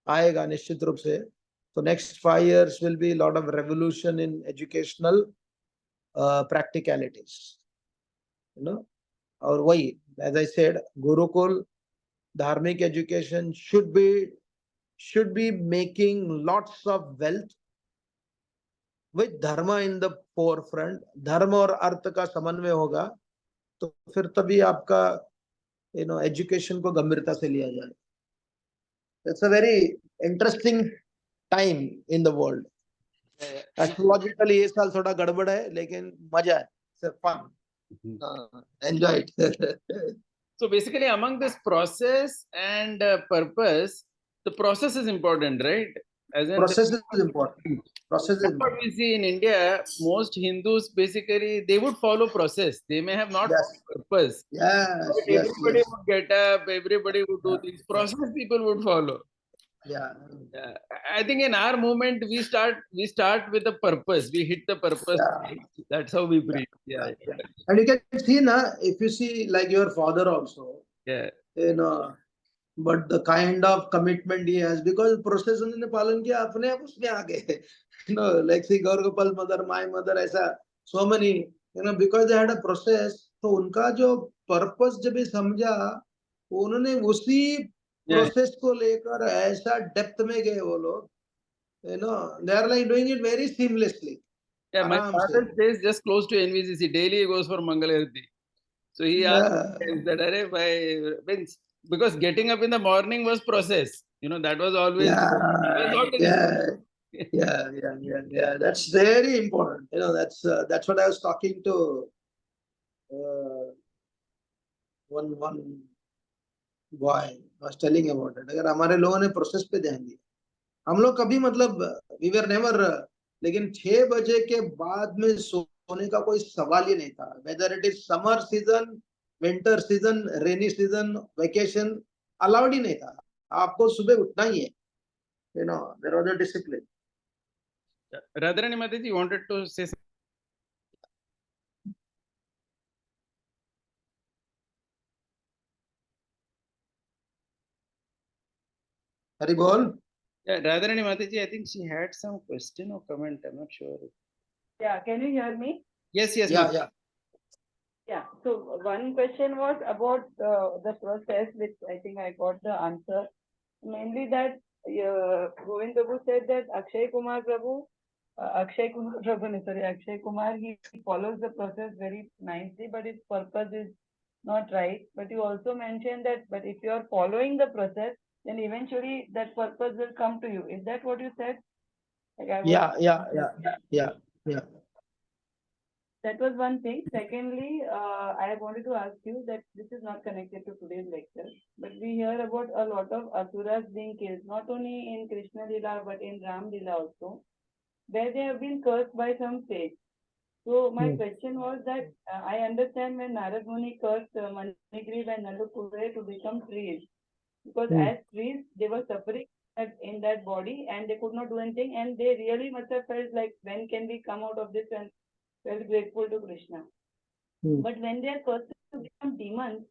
आएगा निश्चित रूप से, तो next 5 years will be a lot of revolution in educational practicalities, और वही, as I said, Gurukul धार्मिक education should be making lots of wealth with dharma in the forefront. धर्म और अर्थ का समन्वय होगा तो फिर तभी आपका education को गंभीरता से लिया जाए. It's a very interesting time in the world. Astrologically ये साल थोड़ा गड़बड़ है लेकिन मजा है, fun, enjoy it. So basically, among this process and purpose, the process is important, right? As in Process is important. Process is what important. we see in India, most Hindus basically they would follow process. They may have not Yes. followed purpose. Yes, But yes, everybody yes. would get up, everybody would do this. Process people would follow. Yeah. I think in our movement we start with the purpose. We hit the purpose. Yeah. That's how we breathe. Yeah. And you can see, na, if you see like your father also, Yeah. you know, but the kind of commitment he has, because process उन्होंने पालन किया, अपने आप उसमें आ गए. You know, like see Gaurgopal mother, my mother, ऐसा so many, you know, because they had a process. तो उनका जो purpose जब ये समझा, उन्होंने उसी Yeah. process को लेकर ऐसा depth में गए वो लोग. You know, they are like doing it very seamlessly. Yeah, my आराम से. father stays just close to NVCC. Daily he goes for Mangalarti. So he asked Yeah. that "Arey bhai," means because getting up in the morning was process. You know, that was always Yeah, not an yeah, issue. yeah. That's very important. You know, that's what I was talking to one boy. I was telling about it. अगर हमारे लोगों ने process पे ध्यान दिया, हम लोग कभी मतलब we were never, लेकिन 6 बजे के बाद में सोने का कोई सवाल ही नहीं था. Whether it is summer season, winter season, rainy season, vacation, allowed ही नहीं था. आपको सुबह उठना ही है. You know, there was a discipline. Radharani Mataji, you wanted to say something? Hari bol. Yeah, Radharani Mataji, I think she had some question or comment. I'm not sure. Yeah, can you hear me? Yes, yes. Yeah, Mataji. yeah. Yeah, so one question was about the process, which I think I got the answer. Mainly that Govind Prabhu said that Akshay Kumar Prabhu, Akshay Kumar Prabhu, no, sorry, Akshay Kumar, he follows the process very nicely, but his purpose is not right. But you also mentioned that, but if you are following the process, then eventually that purpose will come to you. Is that what you said? Like I was- Yeah. That was one thing. Secondly, I wanted to ask you that this is not connected to today's lecture, but we hear about a lot of asuras being killed, not only in Krishna Lila, but in Ram Lila also, where they have been cursed by some sage. So my question was that I understand when Narad Muni cursed Manigriv and Nalukure to become trees, because as trees, they were suffering in that body and they could not do anything, and they really must have felt like, when can we come out of this, and felt grateful to Krishna. But when they are cursed to become demons,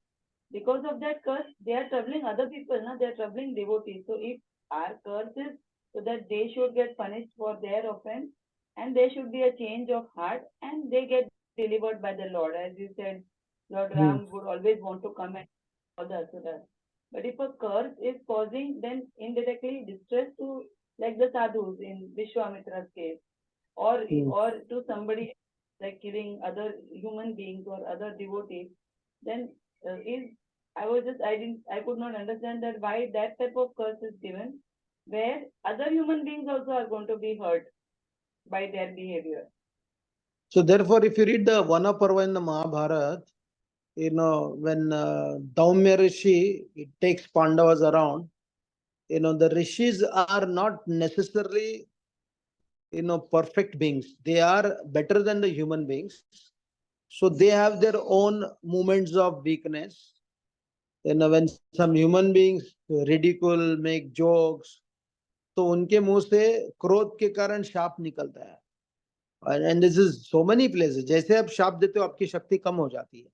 because of that curse, they are troubling other people, they are troubling devotees. So if our curse is so that they should get punished for their offense, and there should be a change of heart, and they get delivered by the Lord. As you said, Lord Ram would always want to come and all the asuras. But if a curse is causing then indirectly distress to, like the sadhus in Vishwamitra's case, or to somebody like killing other human beings or other devotees, then I could not understand that why that type of curse is given, where other human beings also are going to be hurt by their behavior. So therefore, if you read the Vana Parva in the Mahabharata, you know, when Daumya Rishi, it takes Pandavas around, you know, the Rishis are not necessarily, you know, perfect beings. They are better than the human beings. So they have their own moments of weakness. You know, when some human beings ridicule, make jokes, तो उनके मुंह से क्रोध के कारण शाप निकलता है. And this is so many places. जैसे आप शाप देते हो, आपकी शक्ति कम हो जाती है.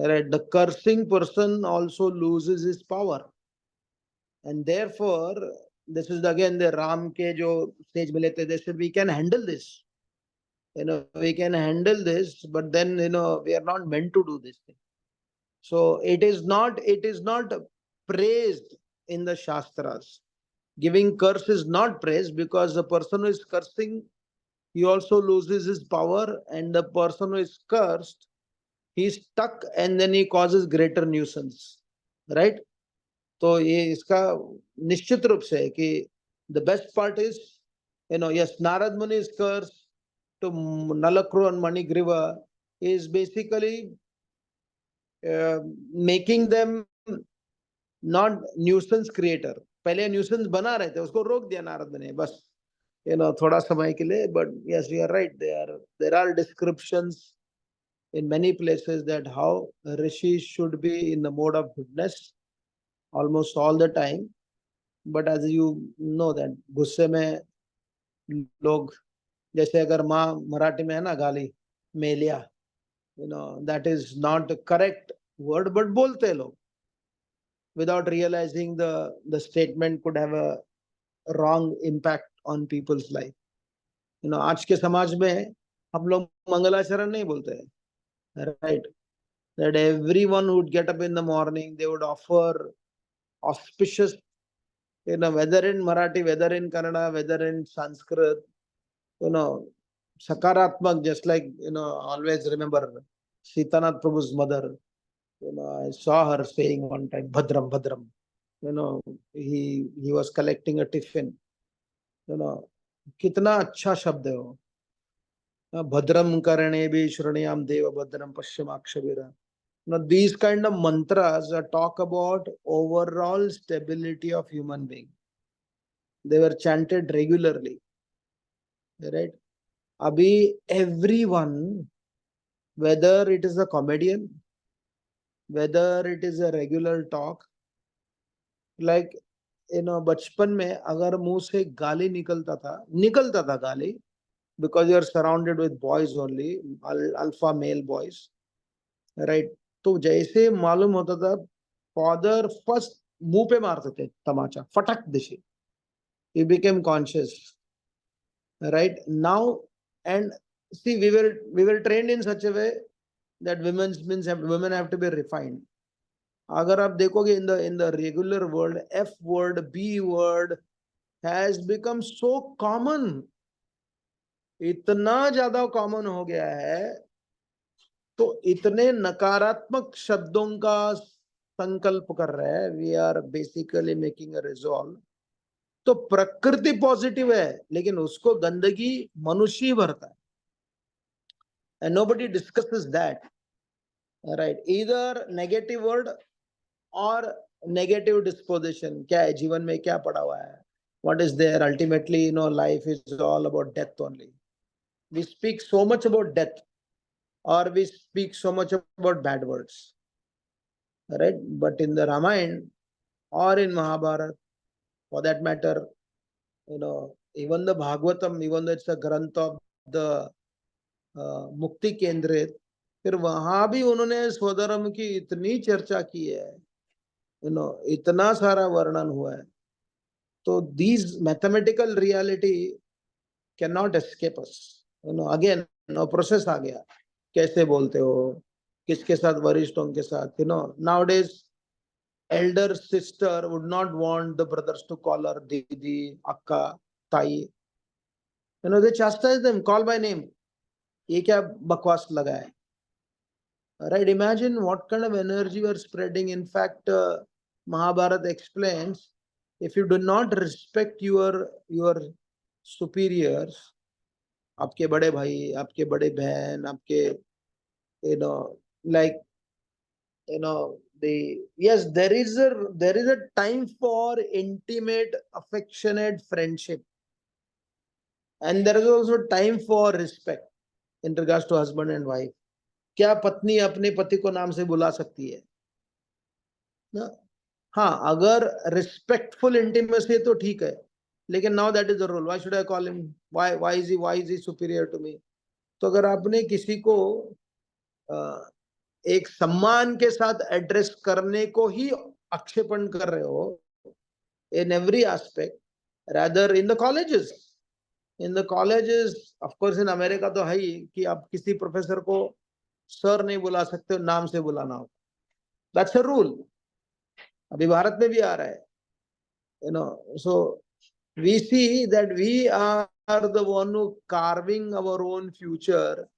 Right? The cursing person also loses his power. And therefore, this is again the Ram के जो stage में लेते, they said we can handle this. You know, we can handle this, but then, you know, we are not meant to do this thing. So it is not praised in the Shastras. Giving curse is not praised, because the person who is cursing, he also loses his power, and the person who is cursed, he is stuck and then he causes greater nuisance. Right? तो ये इसका निश्चित रूप से है कि the best part is Yes, Narad Muni's curse to Nalakru and Manik River is basically making them not nuisance creator. पहले nuisance बना रहे थे, उसको रोक दिया नारद ने बस, थोड़ा समय के लिए. But yes, you are right. There are descriptions in many places that how rishis should be in the mode of goodness almost all the time. But as you know that गुस्से में लोग, जैसे अगर माँ मराठी में है ना गाली मेलिया, that is not a correct word, but बोलते हैं लोग without realizing the statement could have a wrong impact on people's life. आज के समाज में हम लोग मंगलाचरण नहीं बोलते हैं, right? That everyone would get up in the morning, they would offer auspicious, whether in Marathi, whether in Kannada, whether in Sanskrit, sakaratmak, just like, always remember Sitanath Prabhu's mother. I saw her saying one time, Bhadram, Bhadram. He was collecting a tiffin. कितना अच्छा शब्द है वो, भद्रम करणे भी श्रृणियाम देव भद्रम पश्चिमाक्षवीरा. These kind of mantras talk about overall stability of human being. They were chanted regularly, right? Abhi everyone, whether it is a comedian, whether it is a regular talk, like, बचपन में अगर मुंह से गाली निकलता था गाली, because you are surrounded with boys only, alpha male boys, right? तो जैसे मालूम होता था, फादर फर्स्ट मुंह पे मारते थे तमाचा फटक दिशे. He became conscious, right? Now, and see, we were trained in such a way that women have to be refined. अगर आप देखोगे in the regular world, F word, B word has become so common. इतना ज्यादा common हो गया है, तो इतने नकारात्मक शब्दों का संकल्प कर रहे हैं. We are basically making a resolve. तो प्रकृति पॉजिटिव है, लेकिन उसको गंदगी मनुष्य ही भरता है. And nobody discusses that, right? Either negative word और नेगेटिव डिस्पोजिशन. क्या है जीवन में, क्या पड़ा हुआ है, what is there? Ultimately, life is all about death only. We speak so much about death, or we speak so much about bad words, right? But in the Ramayana or in Mahabharata, for that matter, even the Bhagavatam, even though it's a granth of the मुक्ति केंद्रित, फिर वहां भी उन्होंने स्वधर्म की इतनी चर्चा की है, इतना सारा वर्णन हुआ है. तो these mathematical reality cannot escape us. Again, process आ गया, कैसे बोलते हो, किसके साथ, वरिष्ठों के साथ. Nowadays elder sister would not want the brothers to call her didi, akka, tai. They chastise them, call by name. ये क्या बकवास लगा है, right? Imagine what kind of energy you are spreading. In fact, Mahabharata explains, if you do not respect your superiors, आपके बड़े भाई, आपके बड़े बहन, आपके, like, yes, there is a time for intimate, affectionate friendship, and there is also time for respect in regards to husband and wife. क्या पत्नी अपने पति को नाम से बुला सकती है ना? हाँ, अगर रिस्पेक्टफुल इंटीमेसी है तो ठीक है, लेकिन now that is the rule. Why should I call him, why is he superior to me? तो अगर आपने किसी को एक सम्मान के साथ एड्रेस करने को ही आक्षेपण कर रहे हो, in every aspect, rather in the colleges, of course in America तो है ही कि आप किसी प्रोफेसर को सर नहीं बुला सकते, नाम से बुलाना हो. That's a rule. अभी भारत में भी आ रहा है, so we see that we are the one who carving our own future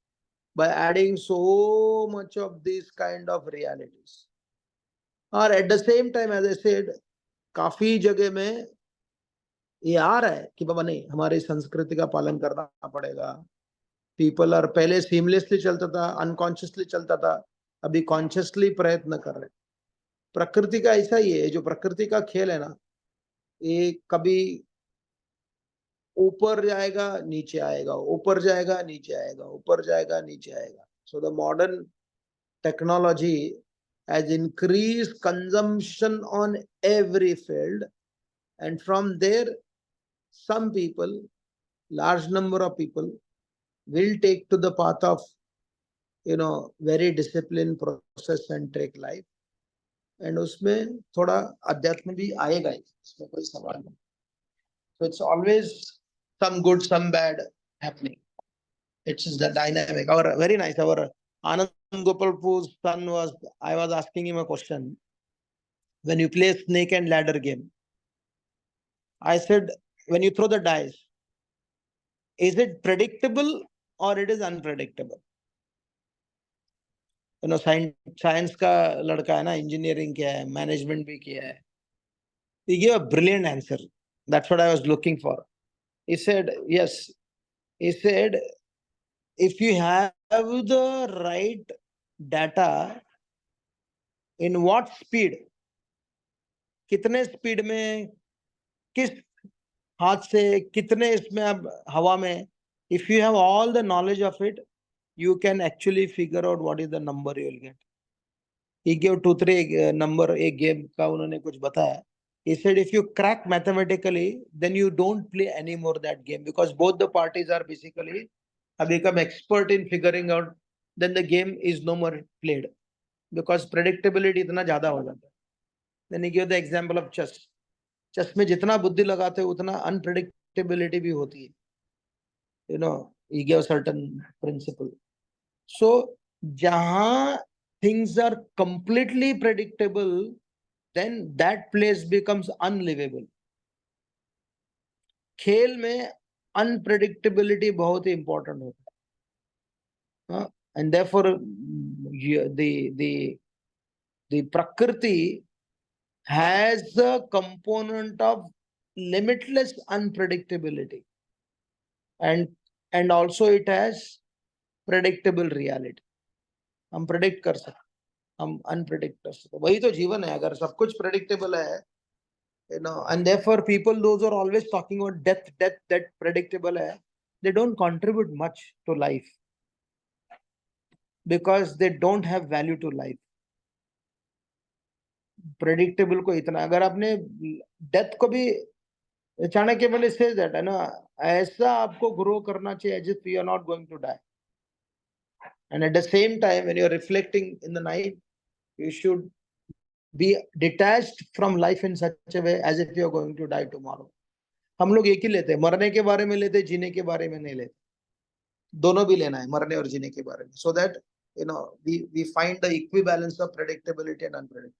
by adding so much of these kind of realities. Or at the same time, as I said, काफी जगह में ये आ रहा है कि बाबा नहीं, हमारी संस्कृति का पालन करना पड़ेगा. पीपल आर, पहले सीमलेसली चलता था, अनकॉन्शियसली चलता था, अभी कॉन्शियसली प्रयत्न कर रहे हैं. प्रकृति का ऐसा ही है, जो प्रकृति का खेल है ना, ये कभी ऊपर जाएगा नीचे आएगा, ऊपर जाएगा नीचे आएगा, ऊपर जाएगा नीचे आएगा. So the modern technology has increased consumption on every field, and from there some people, large number of people, will take to the path of very disciplined process and take life. And उसमें थोड़ा अध्यात्म भी आएगा ही, इसमें कोई सवाल नहीं. So it's always some good, some bad happening. It's the dynamic. Our very nice. Our Anand Gopalpur's son was. I was asking him a question. When you play snake and ladder game, I said, when you throw the dice, is it predictable or it is unpredictable? Science का लड़का है ना, engineering किया है, management भी किया है. He gave a brilliant answer. That's what I was looking for. He said, yes. He said, if you have the right data, in what speed, कितने स्पीड में, किस हाथ से, कितने इसमें अब हवा में, if you have all the knowledge of it, you can actually figure out what is the number you will get. He gave 2-3 number, एक game का उन्होंने कुछ बताया. He said if you crack mathematically, then you don't play anymore that game, because both the parties are basically have become expert in figuring out, then the game is no more played, because predictability इतना ज्यादा हो जाता है. Then he gave the example of chess. Chess में जितना बुद्धि लगाते हो उतना unpredictability भी होती है. He gave certain principle. So जहाँ things are completely predictable, then that place becomes unlivable. खेल में unpredictability बहुत ही important होता है. And therefore the Prakriti has a component of limitless unpredictability, and also it has predictable reality. हम predict कर सकते, हम unpredict कर सकते. वही तो जीवन है. अगर सब कुछ predictable है, and therefore people, those who are always talking about death predictable hai, they don't contribute much to life, because they don't have value to life. Predictable को इतना, अगर आपने डेथ को भी, चाणक्य पहले says that है ना, ऐसा आपको grow करना चाहिए as if you are not going to die. And at the same time, when you are reflecting in the night, you should be detached from life in such a way as if you are going to die tomorrow. हम लोग एक ही लेते हैं, मरने के बारे में लेते, जीने के बारे में नहीं लेते. दोनों भी लेना है, मरने और जीने के बारे में, so that we find the equivalence of predictability and unpredictability.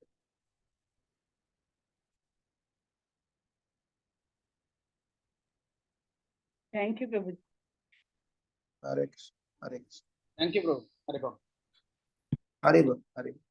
Thank you, Prabhu. Hare Krishna, Hare Krishna. Thank you, bro. Hare Krishna. Hare Krishna, Hare Krishna.